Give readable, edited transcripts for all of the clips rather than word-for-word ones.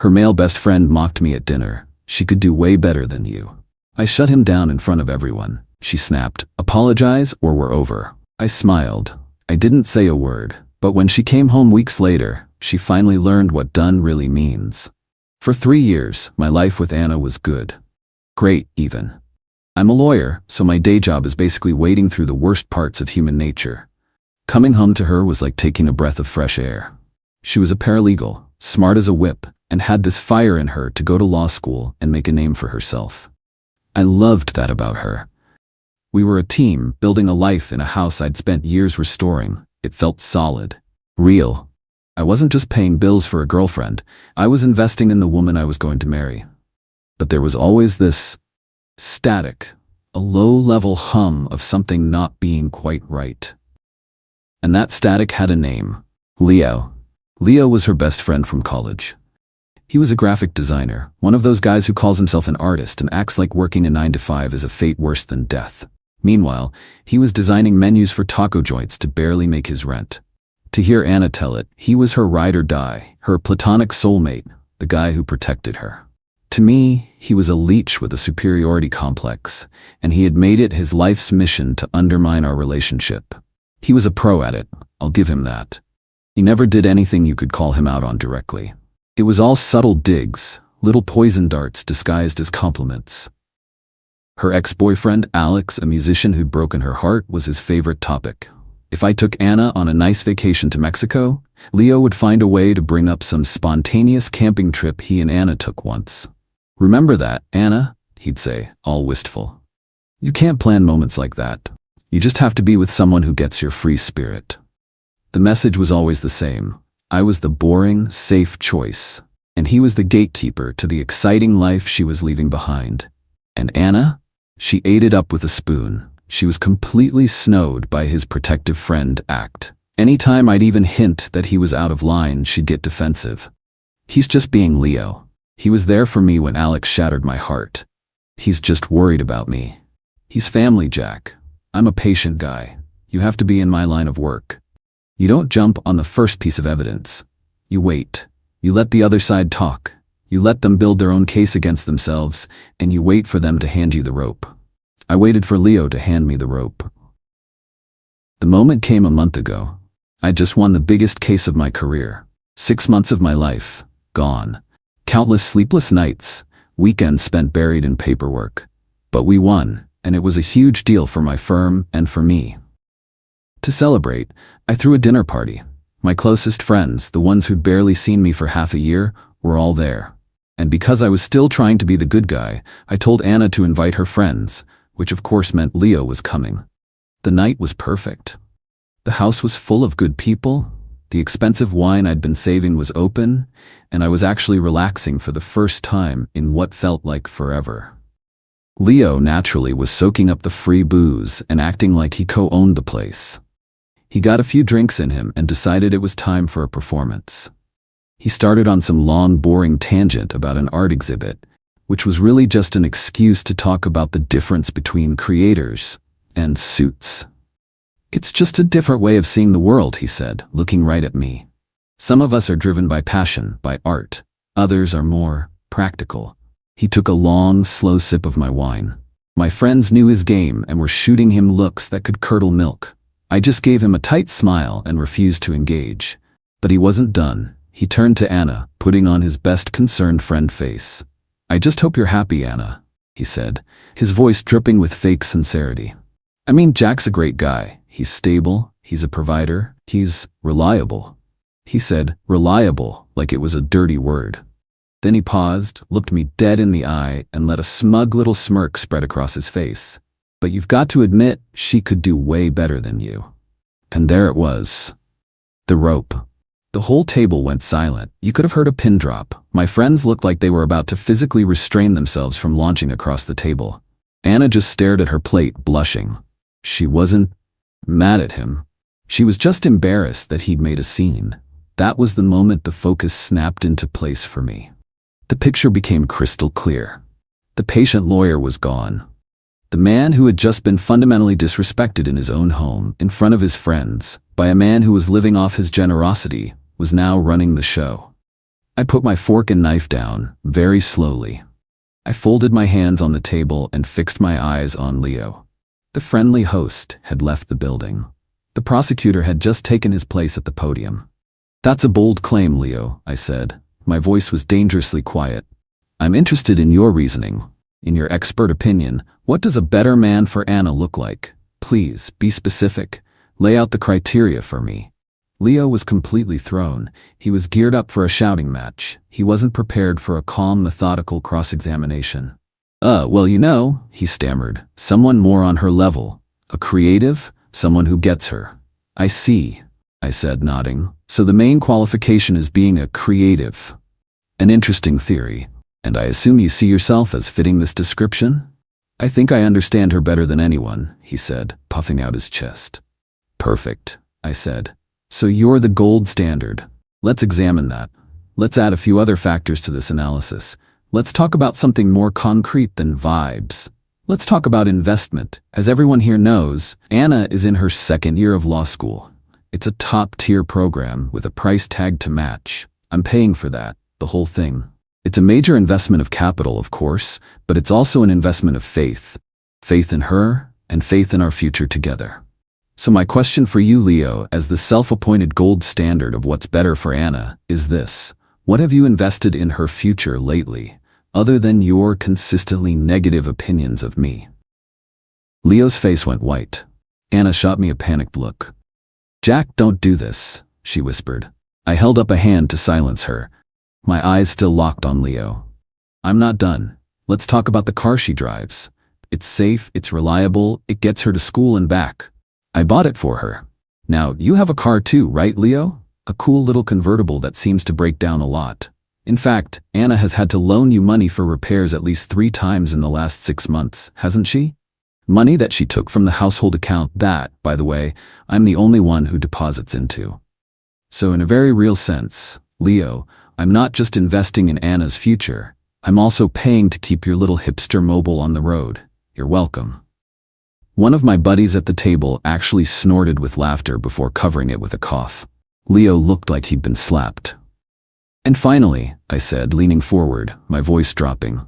Her male best friend mocked me at dinner. She could do way better than you. I shut him down in front of everyone. She snapped, apologize or we're over. I smiled. I didn't say a word, but when she came home weeks later, she finally learned what done really means. For 3 years, my life with Anna was good. Great, even. I'm a lawyer, so my day job is basically wading through the worst parts of human nature. Coming home to her was like taking a breath of fresh air. She was a paralegal, smart as a whip, and had this fire in her to go to law school and make a name for herself. I loved that about her. We were a team, building a life in a house I'd spent years restoring. It felt solid, real. I wasn't just paying bills for a girlfriend, I was investing in the woman I was going to marry. But there was always this static, a low-level hum of something not being quite right. And that static had a name, Leo. Leo was her best friend from college. He was a graphic designer, one of those guys who calls himself an artist and acts like working a 9-to-5 is a fate worse than death. Meanwhile, he was designing menus for taco joints to barely make his rent. To hear Anna tell it, he was her ride or die, her platonic soulmate, the guy who protected her. To me, he was a leech with a superiority complex, and he had made it his life's mission to undermine our relationship. He was a pro at it, I'll give him that. He never did anything you could call him out on directly. It was all subtle digs, little poison darts disguised as compliments. Her ex-boyfriend, Alex, a musician who'd broken her heart, was his favorite topic. If I took Anna on a nice vacation to Mexico, Leo would find a way to bring up some spontaneous camping trip he and Anna took once. "Remember that, Anna?" he'd say, all wistful. "You can't plan moments like that. You just have to be with someone who gets your free spirit." The message was always the same. I was the boring, safe choice, and he was the gatekeeper to the exciting life she was leaving behind. And Anna? She ate it up with a spoon. She was completely snowed by his protective friend act. Anytime I'd even hint that he was out of line, she'd get defensive. "He's just being Leo. He was there for me when Alex shattered my heart. He's just worried about me. He's family, Jack. I'm a patient guy. You have to be in my line of work. You don't jump on the first piece of evidence. You wait. You let the other side talk. You let them build their own case against themselves, and you wait for them to hand you the rope." I waited for Leo to hand me the rope. The moment came a month ago. I just won the biggest case of my career. 6 months of my life, gone. Countless sleepless nights, weekends spent buried in paperwork. But we won, and it was a huge deal for my firm and for me. To celebrate, I threw a dinner party. My closest friends, the ones who'd barely seen me for half a year, were all there. And because I was still trying to be the good guy, I told Anna to invite her friends, which of course meant Leo was coming. The night was perfect. The house was full of good people, the expensive wine I'd been saving was open, and I was actually relaxing for the first time in what felt like forever. Leo naturally was soaking up the free booze and acting like he co-owned the place. He got a few drinks in him and decided it was time for a performance. He started on some long, boring tangent about an art exhibit, which was really just an excuse to talk about the difference between creators and suits. "It's just a different way of seeing the world," he said, looking right at me. "Some of us are driven by passion, by art. Others are more practical." He took a long, slow sip of my wine. My friends knew his game and were shooting him looks that could curdle milk. I just gave him a tight smile and refused to engage. But he wasn't done. He turned to Anna, putting on his best concerned friend face. "I just hope you're happy, Anna," he said, his voice dripping with fake sincerity. "I mean, Jack's a great guy. He's stable, he's a provider, he's reliable." He said reliable like it was a dirty word. Then he paused, looked me dead in the eye, and let a smug little smirk spread across his face. "But you've got to admit, she could do way better than you." And there it was. The rope. The whole table went silent. You could have heard a pin drop. My friends looked like they were about to physically restrain themselves from launching across the table. Anna just stared at her plate, blushing. She wasn't mad at him. She was just embarrassed that he'd made a scene. That was the moment the focus snapped into place for me. The picture became crystal clear. The patient lawyer was gone. The man who had just been fundamentally disrespected in his own home, in front of his friends, by a man who was living off his generosity, was now running the show. I put my fork and knife down, very slowly. I folded my hands on the table and fixed my eyes on Leo. The friendly host had left the building. The prosecutor had just taken his place at the podium. "That's a bold claim, Leo," I said. My voice was dangerously quiet. "I'm interested in your reasoning. In your expert opinion, what does a better man for Anna look like? Please, be specific. Lay out the criteria for me." Leo was completely thrown. He was geared up for a shouting match. He wasn't prepared for a calm, methodical cross-examination. Well, he stammered. "Someone more on her level. A creative, someone who gets her." "I see," I said, nodding. "So the main qualification is being a creative. An interesting theory. And I assume you see yourself as fitting this description?" "I think I understand her better than anyone," he said, puffing out his chest. "Perfect," I said. "So you're the gold standard. Let's examine that. Let's add a few other factors to this analysis. Let's talk about something more concrete than vibes. Let's talk about investment. As everyone here knows, Anna is in her second year of law school. It's a top-tier program with a price tag to match. I'm paying for that, the whole thing. It's a major investment of capital, of course, but it's also an investment of faith. Faith in her and faith in our future together. So my question for you, Leo, as the self-appointed gold standard of what's better for Anna, is this. What have you invested in her future lately, other than your consistently negative opinions of me?" Leo's face went white. Anna shot me a panicked look. "Jack, don't do this," she whispered. I held up a hand to silence her, my eyes still locked on Leo. "I'm not done. Let's talk about the car she drives. It's safe, it's reliable, it gets her to school and back. I bought it for her. Now, you have a car too, right, Leo? A cool little convertible that seems to break down a lot. In fact, Anna has had to loan you money for repairs at least 3 times in the last 6 months, hasn't she? Money that she took from the household account that, by the way, I'm the only one who deposits into. So in a very real sense, Leo, I'm not just investing in Anna's future, I'm also paying to keep your little hipster mobile on the road. You're welcome." One of my buddies at the table actually snorted with laughter before covering it with a cough. Leo looked like he'd been slapped. "And finally," I said, leaning forward, my voice dropping,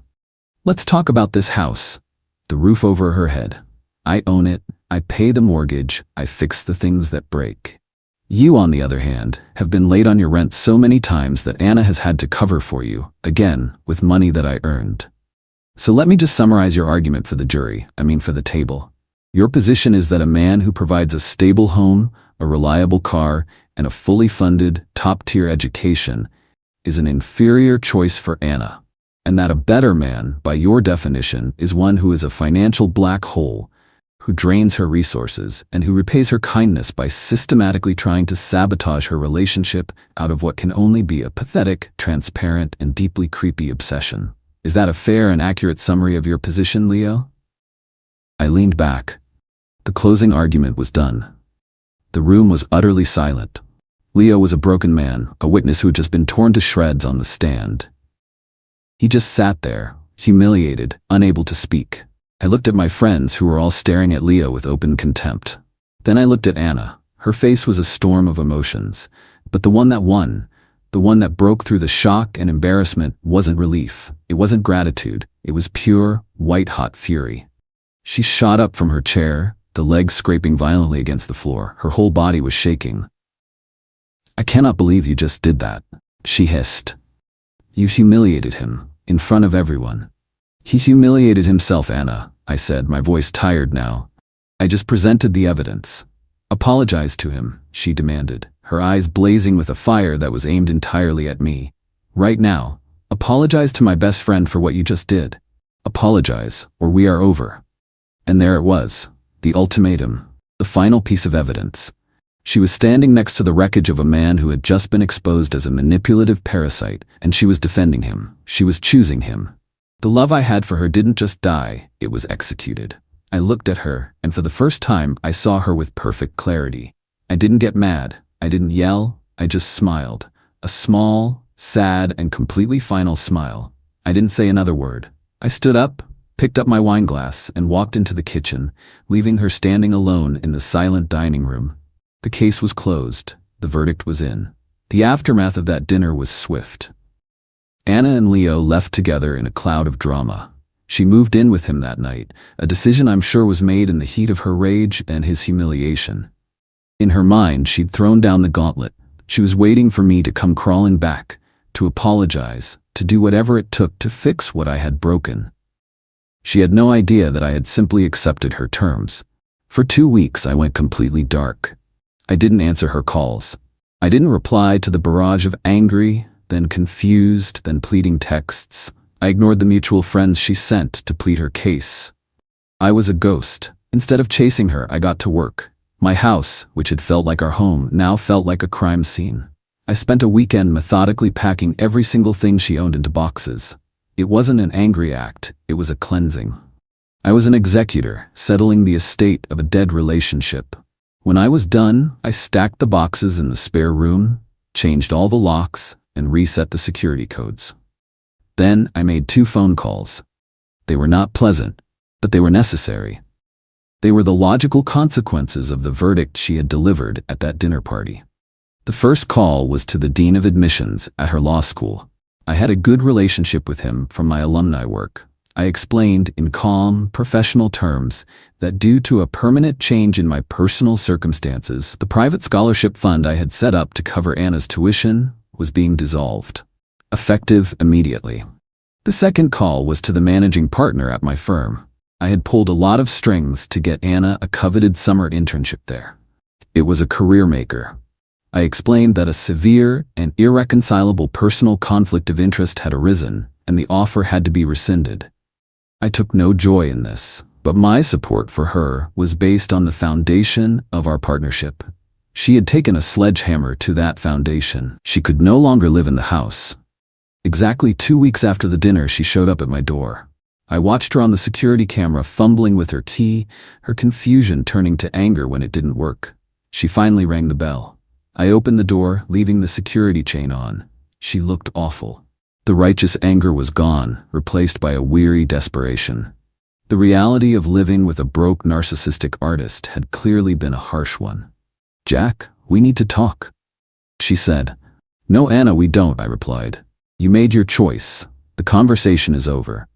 "let's talk about this house. The roof over her head. I own it, I pay the mortgage, I fix the things that break. You, on the other hand, have been late on your rent so many times that Anna has had to cover for you, again, with money that I earned. So let me just summarize your argument for the jury, for the table. Your position is that a man who provides a stable home, a reliable car, and a fully funded, top-tier education is an inferior choice for Anna, and that a better man, by your definition, is one who is a financial black hole, who drains her resources, and who repays her kindness by systematically trying to sabotage her relationship out of what can only be a pathetic, transparent, and deeply creepy obsession. Is that a fair and accurate summary of your position, Leo?" I leaned back. The closing argument was done. The room was utterly silent. Leo was a broken man, a witness who had just been torn to shreds on the stand. He just sat there, humiliated, unable to speak. I looked at my friends who were all staring at Leo with open contempt. Then I looked at Anna. Her face was a storm of emotions. But the one that won, the one that broke through the shock and embarrassment, wasn't relief. It wasn't gratitude. It was pure, white-hot fury. She shot up from her chair, the legs scraping violently against the floor. Her whole body was shaking. "I cannot believe you just did that," she hissed. "You humiliated him, in front of everyone." "He humiliated himself, Anna," I said, my voice tired now. "I just presented the evidence." "Apologize to him," she demanded, her eyes blazing with a fire that was aimed entirely at me. "Right now. Apologize to my best friend for what you just did. Apologize, or we are over." And there it was. The ultimatum, the final piece of evidence. She was standing next to the wreckage of a man who had just been exposed as a manipulative parasite, and she was defending him. She was choosing him. The love I had for her didn't just die, it was executed. I looked at her, and for the first time I saw her with perfect clarity. I didn't get mad, I didn't yell, I just smiled. A small, sad, and completely final smile. I didn't say another word. I stood up, picked up my wine glass, and walked into the kitchen, leaving her standing alone in the silent dining room. The case was closed. The verdict was in. The aftermath of that dinner was swift. Anna and Leo left together in a cloud of drama. She moved in with him that night, a decision I'm sure was made in the heat of her rage and his humiliation. In her mind, she'd thrown down the gauntlet. She was waiting for me to come crawling back, to apologize, to do whatever it took to fix what I had broken. She had no idea that I had simply accepted her terms. For 2 weeks, I went completely dark. I didn't answer her calls. I didn't reply to the barrage of angry, then confused, then pleading texts. I ignored the mutual friends she sent to plead her case. I was a ghost. Instead of chasing her, I got to work. My house, which had felt like our home, now felt like a crime scene. I spent a weekend methodically packing every single thing she owned into boxes. It wasn't an angry act, it was a cleansing. I was an executor, settling the estate of a dead relationship. When I was done, I stacked the boxes in the spare room, changed all the locks, and reset the security codes. Then I made 2 phone calls. They were not pleasant, but they were necessary. They were the logical consequences of the verdict she had delivered at that dinner party. The first call was to the dean of admissions at her law school. I had a good relationship with him from my alumni work. I explained in calm, professional terms that due to a permanent change in my personal circumstances, the private scholarship fund I had set up to cover Anna's tuition was being dissolved, effective immediately. The second call was to the managing partner at my firm. I had pulled a lot of strings to get Anna a coveted summer internship there. It was a career maker. I explained that a severe and irreconcilable personal conflict of interest had arisen, and the offer had to be rescinded. I took no joy in this, but my support for her was based on the foundation of our partnership. She had taken a sledgehammer to that foundation. She could no longer live in the house. Exactly 2 weeks after the dinner, she showed up at my door. I watched her on the security camera fumbling with her key, her confusion turning to anger when it didn't work. She finally rang the bell. I opened the door, leaving the security chain on. She looked awful. The righteous anger was gone, replaced by a weary desperation. The reality of living with a broke narcissistic artist had clearly been a harsh one. "Jack, we need to talk," she said. "No, Anna, we don't," I replied. "You made your choice. The conversation is over."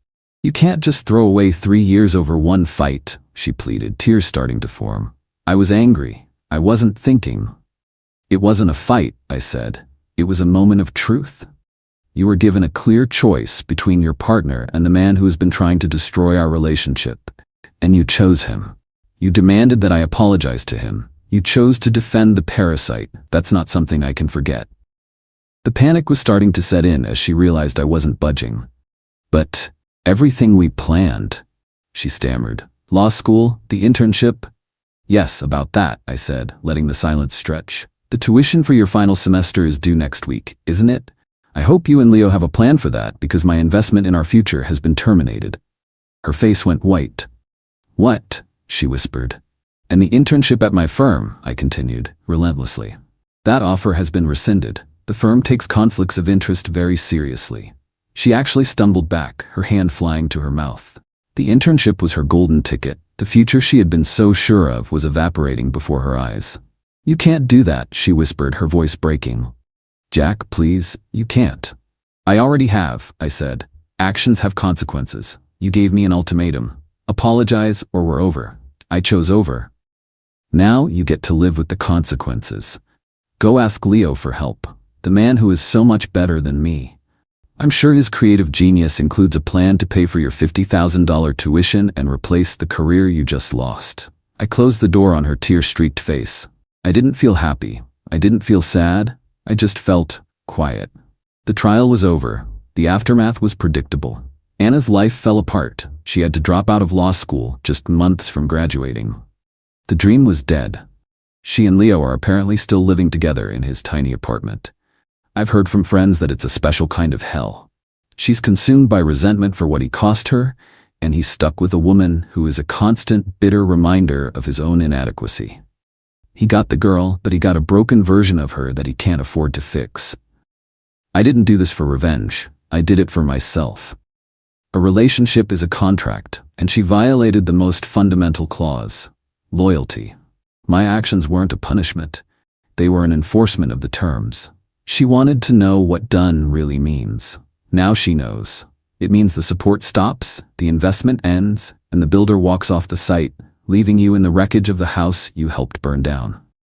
"You can't just throw away 3 years over one fight," she pleaded, tears starting to form. I was angry. I wasn't thinking. "It wasn't a fight," I said. "It was a moment of truth. You were given a clear choice between your partner and the man who has been trying to destroy our relationship, and you chose him. You demanded that I apologize to him. You chose to defend the parasite. That's not something I can forget." The panic was starting to set in as she realized I wasn't budging. "But everything we planned," she stammered. "Law school, the internship?" "Yes, about that," I said, letting the silence stretch. "The tuition for your final semester is due next week, isn't it? I hope you and Leo have a plan for that because my investment in our future has been terminated." Her face went white. "What?" she whispered. "And the internship at my firm," I continued, relentlessly. "That offer has been rescinded. The firm takes conflicts of interest very seriously." She actually stumbled back, her hand flying to her mouth. The internship was her golden ticket. The future she had been so sure of was evaporating before her eyes. "You can't do that," she whispered, her voice breaking. "Jack, please, you can't." "I already have," I said. "Actions have consequences. You gave me an ultimatum. Apologize or we're over. I chose over. Now you get to live with the consequences. Go ask Leo for help, the man who is so much better than me. I'm sure his creative genius includes a plan to pay for your $50,000 tuition and replace the career you just lost." I closed the door on her tear-streaked face. I didn't feel happy. I didn't feel sad. I just felt quiet. The trial was over. The aftermath was predictable. Anna's life fell apart. She had to drop out of law school just months from graduating. The dream was dead. She and Leo are apparently still living together in his tiny apartment. I've heard from friends that it's a special kind of hell. She's consumed by resentment for what he cost her, and he's stuck with a woman who is a constant, bitter reminder of his own inadequacy. He got the girl, but he got a broken version of her that he can't afford to fix. I didn't do this for revenge. I did it for myself. A relationship is a contract, and she violated the most fundamental clause: loyalty. My actions weren't a punishment. They were an enforcement of the terms. She wanted to know what done really means. Now she knows. It means the support stops, the investment ends, and the builder walks off the site, leaving you in the wreckage of the house you helped burn down.